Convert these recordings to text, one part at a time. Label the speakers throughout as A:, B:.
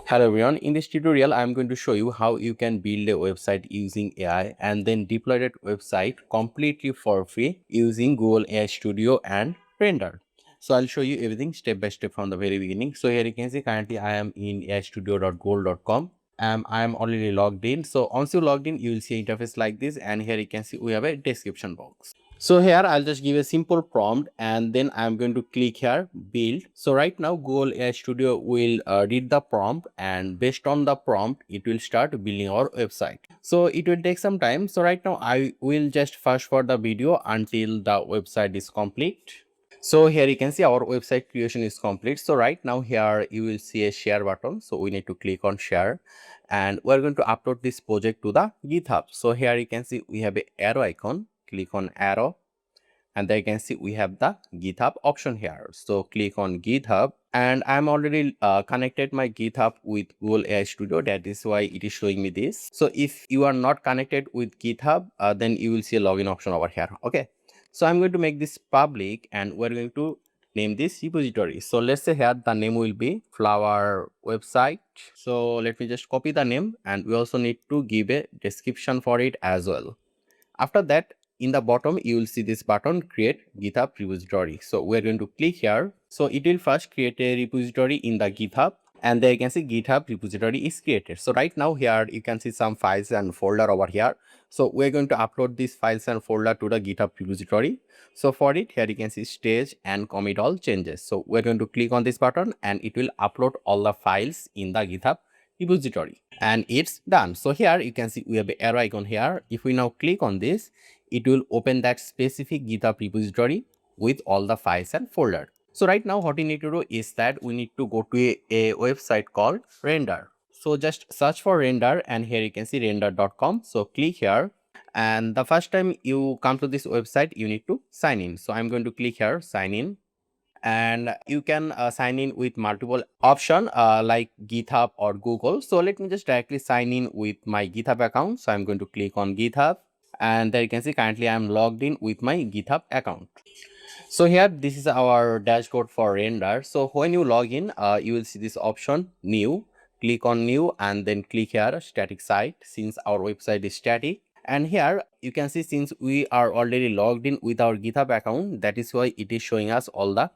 A: Hello everyone, in this tutorial I am going to show you how you can build a website using AI and then deploy that website completely for free using Google AI Studio and Render. So I'll show you everything step by step from the very beginning. So here you can see currently I am in aistudio.google.com. I am already logged in. So once you logged in, you will see interface like this, and here you can see we have a description box. So here I'll just give a simple prompt and then I'm going to click here build. So right now Google AI Studio will read the prompt, and based on the prompt it will start building our website. So it will take some time. So right now I will just fast forward the video until the website is complete. So here you can see our website creation is complete. So right now here you will see a share button. So we need to click on share and we're going to upload this project to the GitHub. So here you can see we have a arrow icon. Click on arrow and there you can see we have the GitHub option here. So click on GitHub, and I'm already connected my GitHub with Google AI Studio. That is why it is showing me this. So if you are not connected with GitHub, then you will see a login option over here. Okay, so I'm going to make this public and we're going to name this repository. So let's say here the name will be flower website. So let me just copy the name, and we also need to give a description for it as well. After that, in the bottom you will see this button create GitHub repository. So we're going to click here. So it will first create a repository in the GitHub, and there you can see GitHub repository is created. So right now here you can see some files and folder over here. So we're going to upload these files and folder to the GitHub repository. So for it, here you can see stage and commit all changes. So we're going to click on this button and it will upload all the files in the GitHub repository, and it's done. So here you can see we have an arrow icon here. If we now click on this, it will open that specific GitHub repository with all the files and folder. So right now what we need to do is that we need to go to a website called Render. So just search for Render, and here you can see render.com. So click here, and the first time you come to this website you need to sign in. So I'm going to click here sign in, and you can sign in with multiple option like GitHub or Google. So let me just directly sign in with my GitHub account. So I'm going to click on GitHub, and there you can see currently I'm logged in with my GitHub account. So here this is our dashboard for Render. So when you log in, you will see this option new. Click on new and then click here static site, since our website is static. And here you can see since we are already logged in with our GitHub account, that is why it is showing us all the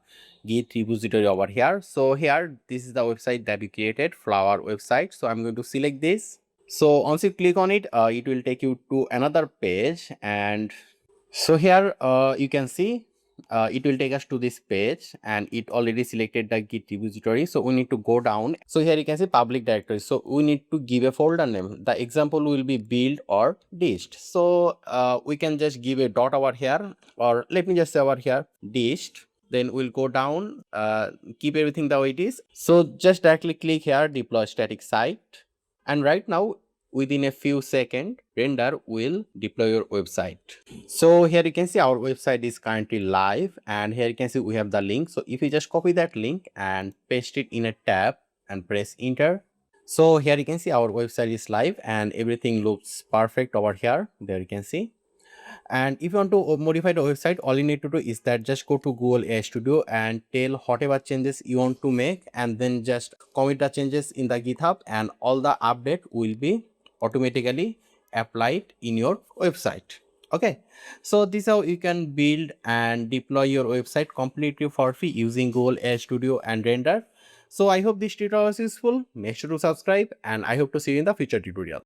A: Git repository over here. So here this is the website that we created, flower website. So I'm going to select this. So once you click on it, it will take you to another page, and so here you can see it will take us to this page, and it already selected the Git repository. So we need to go down. So here you can see public directory. So we need to give a folder name. The example will be build or dist. So we can just give a dot over here, or let me just say over here dist. Then we'll go down, keep everything the way it is. So just directly click here deploy static site, and right now within a few seconds Render will deploy your website. So here you can see our website is currently live, and here you can see we have the link. So if you just copy that link and paste it in a tab and press enter, so here you can see our website is live and everything looks perfect over here. There you can see. And if you want to modify the website, all you need to do is that just go to Google AI Studio and tell whatever changes you want to make, and then just commit the changes in the GitHub, and all the update will be automatically applied in your website. Okay, so this is how you can build and deploy your website completely for free using Google AI Studio and Render. So I hope this tutorial was useful. Make sure to subscribe, and I hope to see you in the future tutorial.